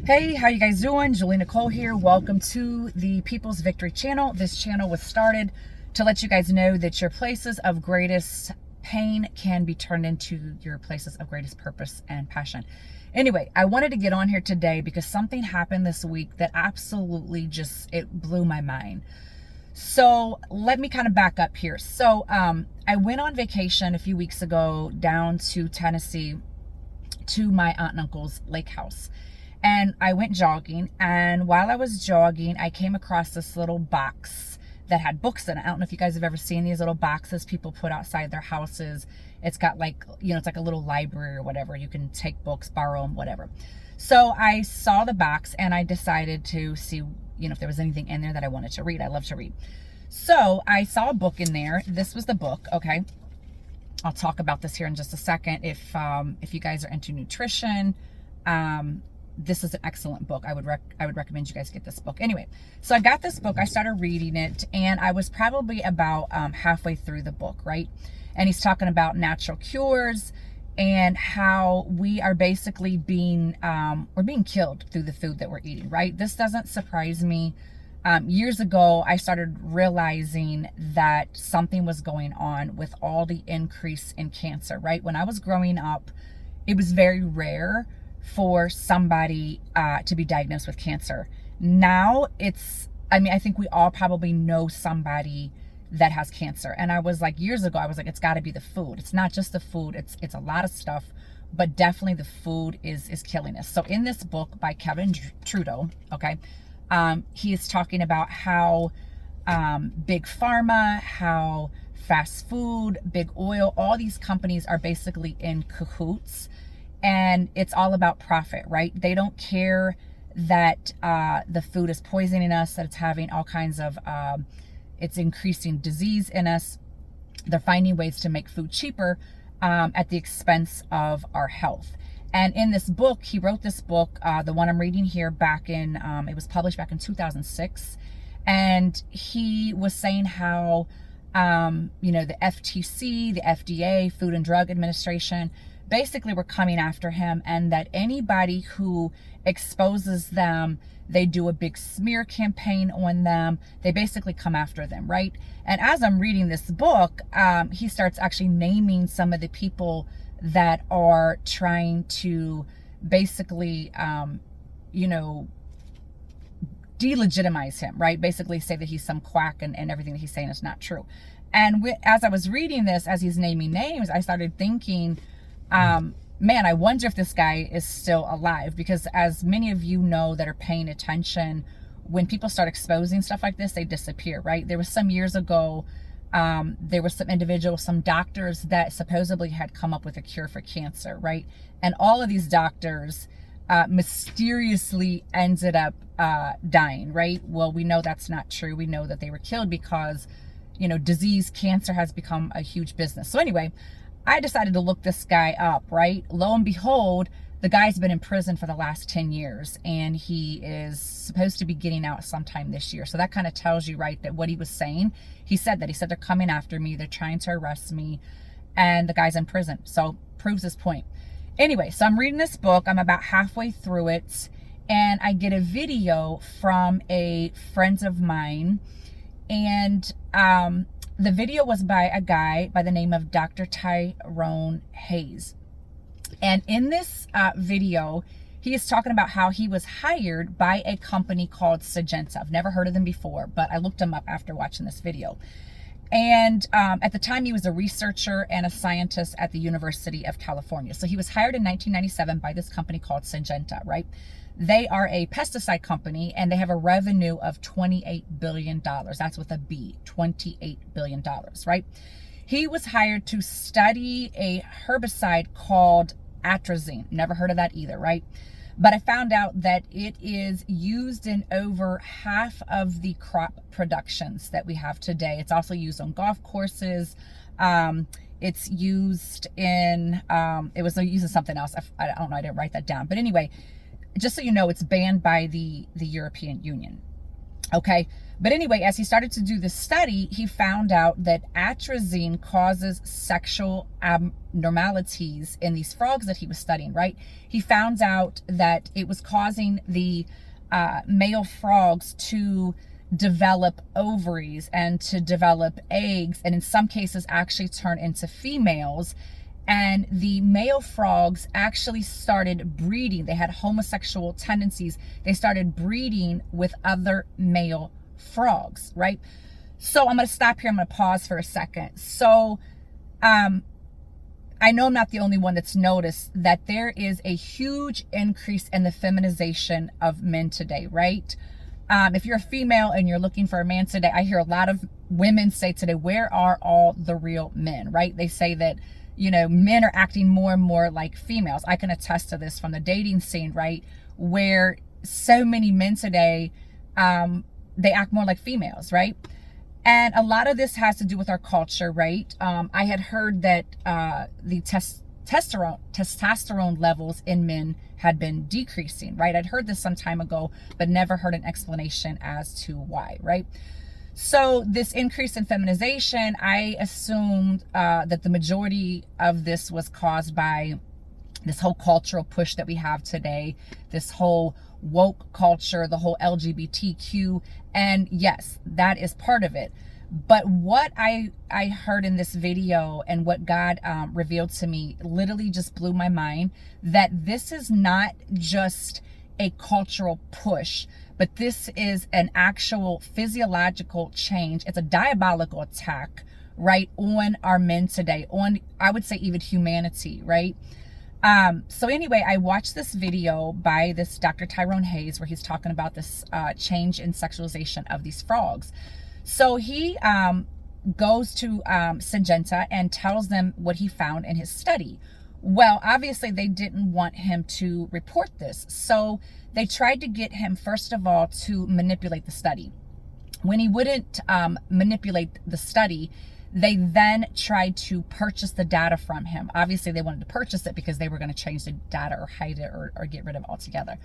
Hey, how you guys doing? Julie Nicole here. Welcome to the People's Victory channel. This channel was started to let you guys know that your places of greatest pain can be turned into your places of greatest purpose and passion. Anyway, I wanted to get on here today because something happened this week that absolutely it blew my mind. So let me kind of back up here. I went on vacation a few weeks ago down to Tennessee to my aunt and uncle's lake house. And I went jogging, and while I was jogging, I came across this little box that had books in it. I don't know if you guys have ever seen these little boxes people put outside their houses. It's got it's like a little library or whatever. You can take books, borrow them, whatever. So I saw the box and I decided to see, if there was anything in there that I wanted to read. I love to read. So I saw a book in there. This was the book, okay? I'll talk about this here in just a second. If you guys are into nutrition, this is an excellent book. I would recommend you guys get this book. Anyway, so I got this book. I started reading it, and I was probably about halfway through the book, right? And he's talking about natural cures and how we are basically we're being killed through the food that we're eating, right? This doesn't surprise me. Years ago, I started realizing that something was going on with all the increase in cancer, right? When I was growing up, it was very rare for somebody to be diagnosed with cancer. Now I think we all probably know somebody that has cancer. And I was like, years ago, I was like, it's got to be the food. It's not just the food. It's a lot of stuff, but definitely the food is killing us. So in this book by Kevin Trudea, okay, he is talking about how big pharma, how fast food, big oil, all these companies are basically in cahoots. And it's all about profit, right? They don't care that the food is poisoning us, that it's having all kinds of, it's increasing disease in us. They're finding ways to make food cheaper at the expense of our health. And in this book, he wrote this book, the one I'm reading here it was published back in 2006. And he was saying how, the FTC, the FDA, Food and Drug Administration, basically were coming after him, and that anybody who exposes them, they do a big smear campaign on them. They basically come after them, right? And as I'm reading this book, he starts actually naming some of the people that are trying to basically, delegitimize him, right? Basically say that he's some quack and everything that he's saying is not true. And as I was reading this, as he's naming names, I started thinking, man, I wonder if this guy is still alive, because as many of you know that are paying attention, when people start exposing stuff like this, they disappear, right? There was some years ago, there were some individuals, some doctors that supposedly had come up with a cure for cancer, right? And all of these doctors mysteriously ended up dying, right? Well, we know that's not true. We know that they were killed because, cancer has become a huge business. So anyway, I decided to look this guy up, right? Lo and behold, the guy's been in prison for the last 10 years, and he is supposed to be getting out sometime this year. So that kind of tells you, right, that what he was saying, he said they're coming after me, they're trying to arrest me, and the guy's in prison. So proves his point. Anyway, so I'm reading this book, I'm about halfway through it, and I get a video from a friend of mine, and the video was by a guy by the name of Dr. Tyrone Hayes. And in this video, he is talking about how he was hired by a company called Syngenta. I've never heard of them before, but I looked them up after watching this video. And at the time, he was a researcher and a scientist at the University of California. So he was hired in 1997 by this company called Syngenta, right? They are a pesticide company, and they have a revenue of $28 billion. That's with a B, $28 billion, right? He was hired to study a herbicide called atrazine. Never heard of that either, right? But I found out that it is used in over half of the crop productions that we have today. It's also used on golf courses. It's used in, it was used in something else. I don't know, I didn't write that down. But anyway, just so you know, it's banned by the European Union. Okay. But anyway, as he started to do this study, he found out that atrazine causes sexual abnormalities in these frogs that he was studying, right? He found out that it was causing the male frogs to develop ovaries and to develop eggs, and in some cases actually turn into females. And the male frogs actually started breeding. They had homosexual tendencies. They started breeding with other male frogs, right? So I'm going to stop here. I'm going to pause for a second. So I know I'm not the only one that's noticed that there is a huge increase in the feminization of men today, right? If you're a female and you're looking for a man today, I hear a lot of women say today, where are all the real men, right? They say that, you know, men are acting more and more like females. I can attest to this from the dating scene, right? Where so many men today, they act more like females, right? And a lot of this has to do with our culture, right? I had heard that the testosterone levels in men had been decreasing, right? I'd heard this some time ago, but never heard an explanation as to why, right? So this increase in feminization, I assumed that the majority of this was caused by this whole cultural push that we have today, this whole woke culture, the whole LGBTQ. And yes, that is part of it. But what I heard in this video and what God revealed to me literally just blew my mind, that this is not just a cultural push, but this is an actual physiological change. It's a diabolical attack, right, on our men today, on, I would say, even humanity, right? So anyway, I watched this video by this Dr. Tyrone where he's talking about this change in sexualization of these frogs. So he goes to Syngenta and tells them what he found in his study. Well, obviously they didn't want him to report this. So they tried to get him, first of all, to manipulate the study. When he wouldn't manipulate the study, they then tried to purchase the data from him. Obviously, they wanted to purchase it because they were going to change the data or hide it or get rid of it altogether.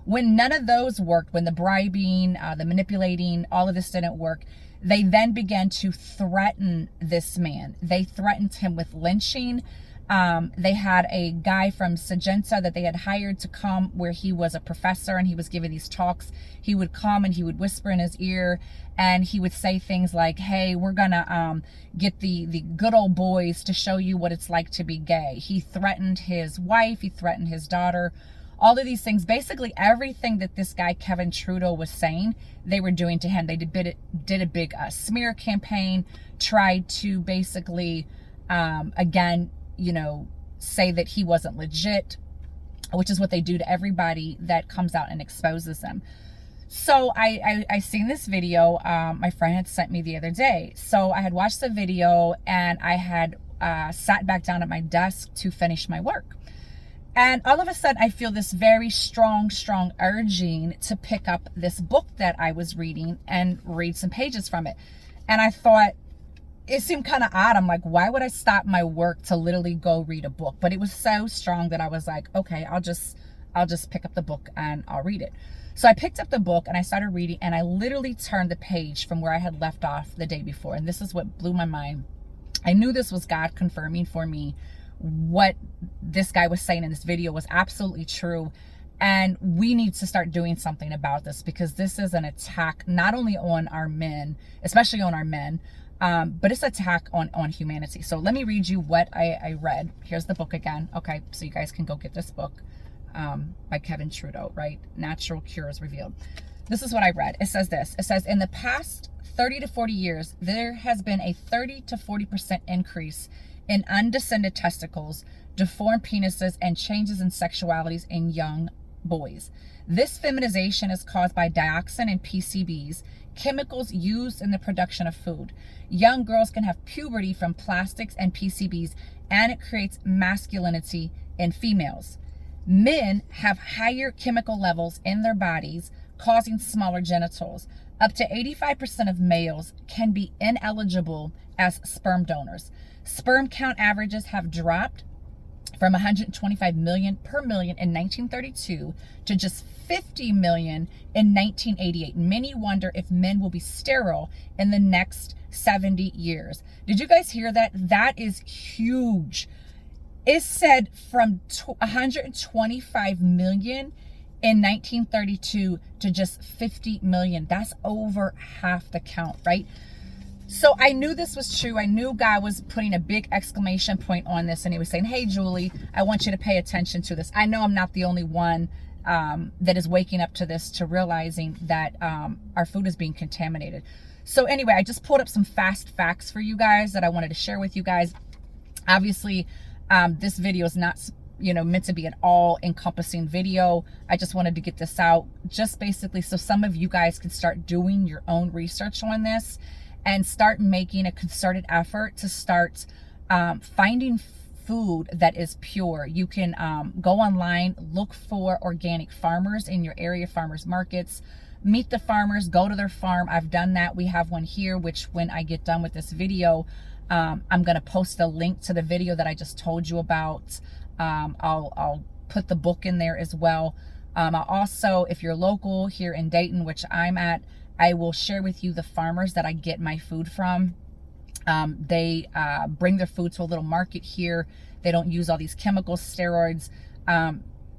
When none of those worked, when the bribing, the manipulating, all of this didn't work, they then began to threaten this man. They threatened him with lynching. They had a guy from Syngenta that they had hired to come where he was a professor and he was giving these talks. He would come and he would whisper in his ear and he would say things like, hey, we're gonna get the good old boys to show you what it's like to be gay. He threatened his wife, he threatened his daughter, all of these things. Basically everything that this guy Kevin Trudea was saying, they were doing to him. They did a big smear campaign, tried to basically again, you know, say that he wasn't legit, which is what they do to everybody that comes out and exposes them. So I seen this video, my friend had sent me the other day. So I had watched the video and I had sat back down at my desk to finish my work. And all of a sudden I feel this very strong urging to pick up this book that I was reading and read some pages from it. And I thought, it seemed kind of odd. I'm like, why would I stop my work to literally go read a book? But it was so strong that I was like, okay, I'll just pick up the book and I'll read it. So I picked up the book and I started reading and I literally turned the page from where I had left off the day before. And this is what blew my mind. I knew this was God confirming for me what this guy was saying in this video was absolutely true. And we need to start doing something about this because this is an attack not only on our men, especially on our men, but it's an attack on humanity. So let me read you what I read. Here's the book again. Okay, so you guys can go get this book by Kevin Trudea, right? Natural Cures Revealed. This is what I read. It says this. It says, in the past 30 to 40 years, there has been a 30 to 40% increase in undescended testicles, deformed penises, and changes in sexualities in young boys. This feminization is caused by dioxin and PCBs, chemicals used in the production of food. Young girls can have puberty from plastics and PCBs, and it creates masculinity in females. Men have higher chemical levels in their bodies, causing smaller genitals. Up to 85% of males can be ineligible as sperm donors. Sperm count averages have dropped from 125 million per million in 1932 to just 50 million in 1988. Many wonder if men will be sterile in the next 70 years. Did you guys hear that? That is huge. It said from 125 million in 1932 to just 50 million. That's over half the count, right? So I knew this was true. I knew God was putting a big exclamation point on this, and he was saying, hey, Julie, I want you to pay attention to this. I know I'm not the only one that is waking up to this, to realizing that our food is being contaminated. So anyway, I just pulled up some fast facts for you guys that I wanted to share with you guys. Obviously, this video is not, meant to be an all-encompassing video. I just wanted to get this out just basically so some of you guys can start doing your own research on this and start making a concerted effort to start finding food that is pure. You can go online, look for organic farmers in your area, farmers markets, meet the farmers, go to their farm. I've done that. We have one here, which when I get done with this video, I'm going to post a link to the video that I just told you about. I'll put the book in there as well. I'll also, if you're local here in Dayton, which I'm at, I will share with you the farmers that I get my food from. They bring their food to a little market here. They don't use all these chemicals, steroids.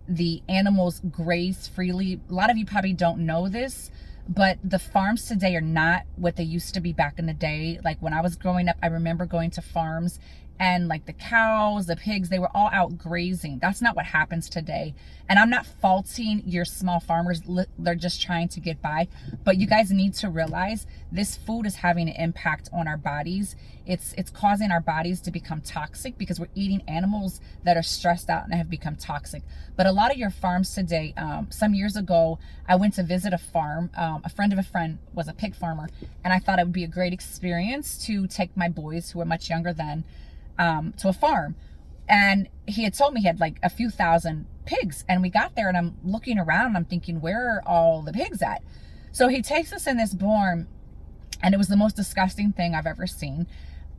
The animals graze freely. A lot of you probably don't know this, but the farms today are not what they used to be back in the day. Like when I was growing up, I remember going to farms and like the cows, the pigs, they were all out grazing. That's not what happens today. And I'm not faulting your small farmers. They're just trying to get by. But you guys need to realize this food is having an impact on our bodies. It's causing our bodies to become toxic because we're eating animals that are stressed out and have become toxic. But a lot of your farms today, some years ago, I went to visit a farm. A friend of a friend was a pig farmer. And I thought it would be a great experience to take my boys, who were much younger then, to a farm. And he had told me he had like a few thousand pigs, and we got there and I'm looking around and I'm thinking, where are all the pigs at? So he takes us in this barn, and it was the most disgusting thing I've ever seen.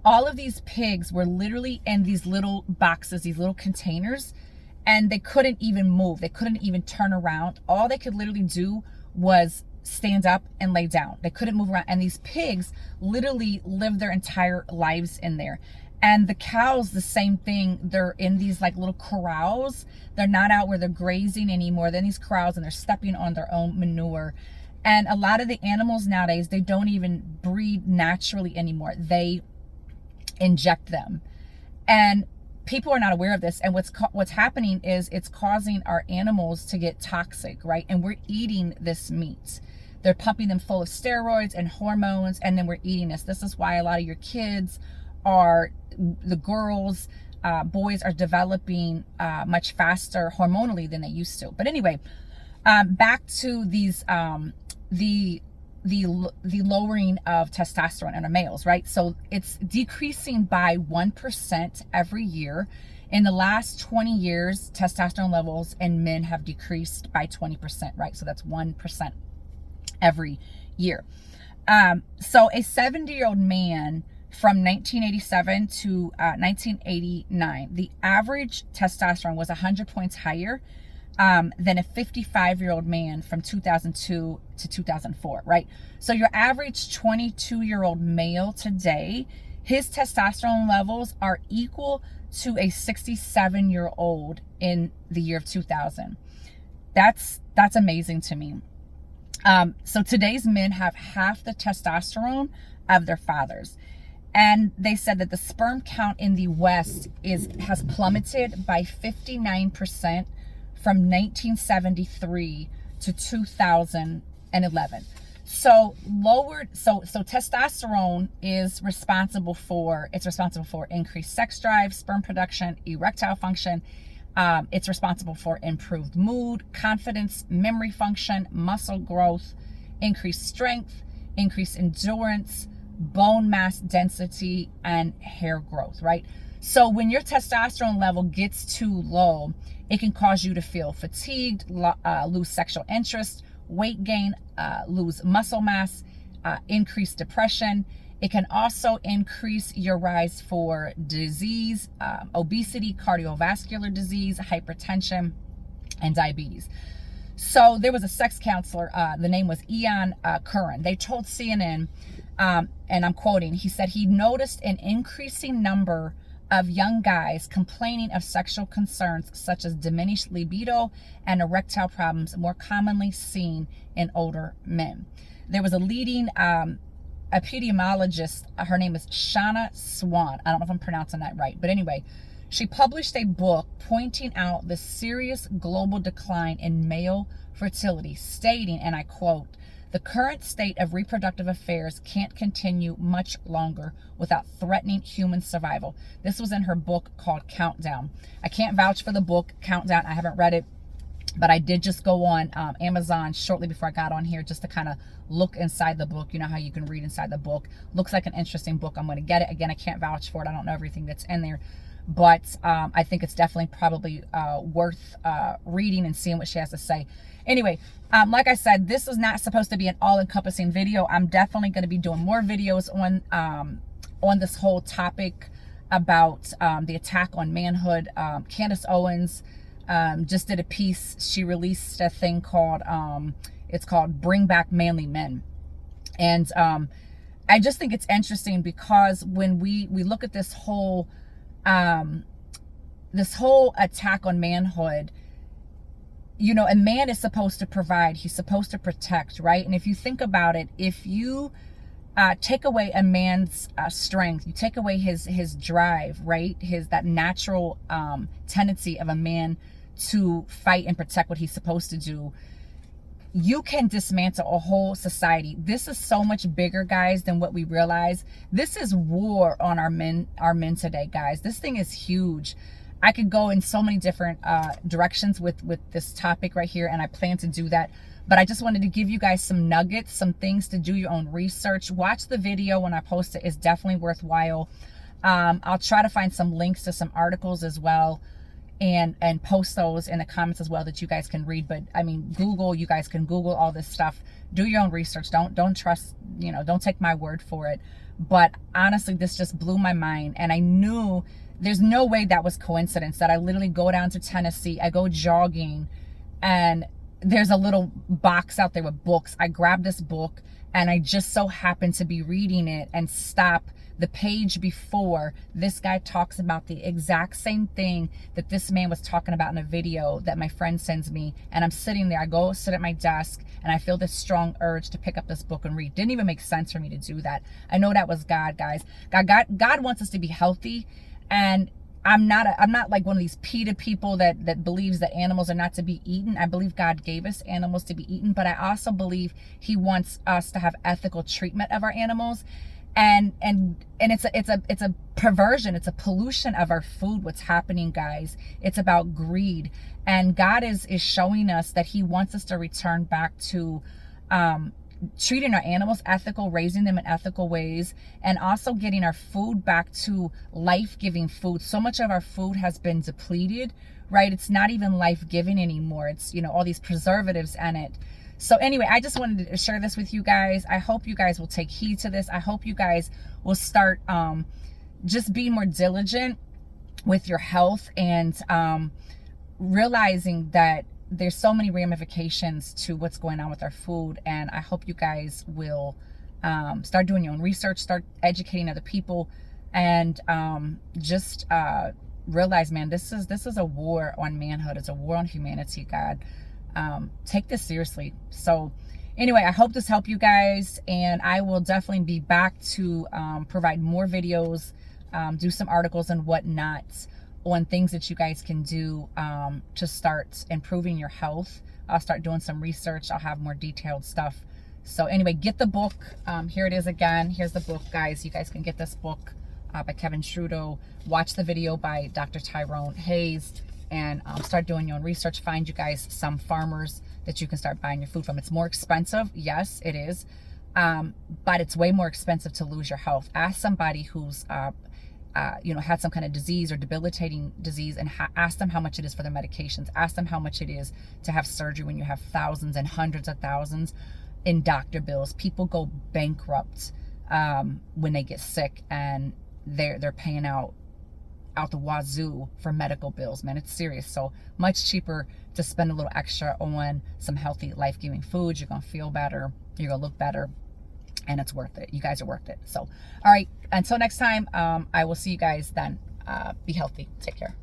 All of these pigs were literally in these little boxes, these little containers, and they couldn't even move. They couldn't even turn around. All they could literally do was stand up and lay down. They couldn't move around. And these pigs literally lived their entire lives in there. And the cows, the same thing. They're in these like little corrals. They're not out where they're grazing anymore. They're in these corrals and they're stepping on their own manure. And a lot of the animals nowadays, they don't even breed naturally anymore. They inject them. And people are not aware of this. And what's happening is it's causing our animals to get toxic, right? And we're eating this meat. They're pumping them full of steroids and hormones, and then we're eating this. This is why a lot of your kids are, the girls, boys are developing much faster hormonally than they used to. But anyway, back to these, the lowering of testosterone in our males, right? So it's decreasing by 1% every year. In the last 20 years, testosterone levels in men have decreased by 20%, right? So that's 1% every year. So a 70-year-old man from 1987 to 1989, the average testosterone was 100 points higher than a 55-year-old man from 2002 to 2004, right? So your average 22-year-old male today, his testosterone levels are equal to a 67-year-old in the year of 2000. That's amazing to me. So today's men have half the testosterone of their fathers. And they said that the sperm count in the West has plummeted by 59% from 1973 to 2011. So testosterone is responsible for increased sex drive, sperm production, erectile function. It's responsible for improved mood, confidence, memory function, muscle growth, increased strength, increased endurance, bone mass density, and hair growth, right? So when your testosterone level gets too low, it can cause you to feel fatigued, lose sexual interest, weight gain, lose muscle mass, increase depression. It can also increase your rise for disease, obesity, cardiovascular disease, hypertension, and diabetes. So there was a sex counselor, the name was Ian Curran. They told CNN, and I'm quoting, he said he noticed an increasing number of young guys complaining of sexual concerns such as diminished libido and erectile problems more commonly seen in older men. There was a leading epidemiologist, her name is Shana Swan. I don't know if I'm pronouncing that right, but anyway, she published a book pointing out the serious global decline in male fertility, stating, and I quote, "The current state of reproductive affairs can't continue much longer without threatening human survival." This was in her book called Countdown. I can't vouch for the book Countdown. I haven't read it, but I did just go on Amazon shortly before I got on here just to kind of look inside the book. You know how you can read inside the book. Looks like an interesting book. I'm going to get it. Again, I can't vouch for it. I don't know everything that's in there. But I think it's definitely probably worth reading and seeing what she has to say. Anyway, like I said, this is not supposed to be an all-encompassing video. I'm definitely going to be doing more videos on this whole topic about the attack on manhood. Candace Owens just did a piece. She released a thing called, it's called Bring Back Manly Men. And I just think it's interesting because when we look at this whole attack on manhood, you know, a man is supposed to provide, he's supposed to protect, right? And if you think about it, if you take away a man's strength, you take away his drive, right? That natural tendency of a man to fight and protect what he's supposed to do, you can dismantle a whole society. This is so much bigger, guys, than what we realize. This is war on our men today, guys. This thing is huge. I could go in so many different directions with this topic right here, and I plan to do that. But I just wanted to give you guys some nuggets, some things to do your own research. Watch the video when I post it. It's definitely worthwhile. I'll try to find some links to some articles as well, and post those in the comments as well that you guys can read. But I mean, Google, you guys can Google all this stuff. Do your own research. Don't trust, you know, don't take my word for it. But honestly, this just blew my mind, and I knew there's no way that was coincidence that I literally go down to Tennessee, I go jogging, and there's a little box out there with books. I grab this book, and I just so happen to be reading it and stop the page before. This guy talks about the exact same thing that this man was talking about in a video that my friend sends me, and I'm sitting there. I go sit at my desk, and I feel this strong urge to pick up this book and read. Didn't even make sense for me to do that. I know that was God, guys. God wants us to be healthy, and I'm not like one of these PETA people that believes that animals are not to be eaten. I believe God gave us animals to be eaten, but I also believe he wants us to have ethical treatment of our animals. And it's a perversion, it's a pollution of our food, what's happening, guys. It's about greed. And God is showing us that he wants us to return back to treating our animals ethical, raising them in ethical ways, and also getting our food back to life-giving food. So much of our food has been depleted, right? It's not even life-giving anymore. It's, you know, all these preservatives in it. So anyway, I just wanted to share this with you guys. I hope you guys will take heed to this. I hope you guys will start just being more diligent with your health, and realizing that there's so many ramifications to what's going on with our food. And I hope you guys will start doing your own research, start educating other people, and just realize, man, this is a war on manhood. It's a war on humanity, God. Take this seriously. So anyway, I hope this helped you guys, and I will definitely be back to provide more videos, do some articles and whatnot on things that you guys can do to start improving your health. I'll start doing some research. I'll have more detailed stuff. So anyway, get the book. Here it is again. Here's the book, guys. You guys can get this book by Kevin Trudea. Watch the video by Dr. Tyrone Hayes, and start doing your own research. Find you guys some farmers that you can start buying your food from. It's more expensive. Yes, it is. But it's way more expensive to lose your health. Ask somebody who's had some kind of disease or debilitating disease, and ask them how much it is for their medications. Ask them how much it is to have surgery when you have thousands and hundreds of thousands in doctor bills. People go bankrupt when they get sick, and they're paying out the wazoo for medical bills, man. It's serious. So much cheaper to spend a little extra on some healthy, life-giving foods. You're gonna feel better, you're gonna look better, and it's worth it. You guys are worth it. So all right, until next time, I will see you guys then. Be healthy. Take care.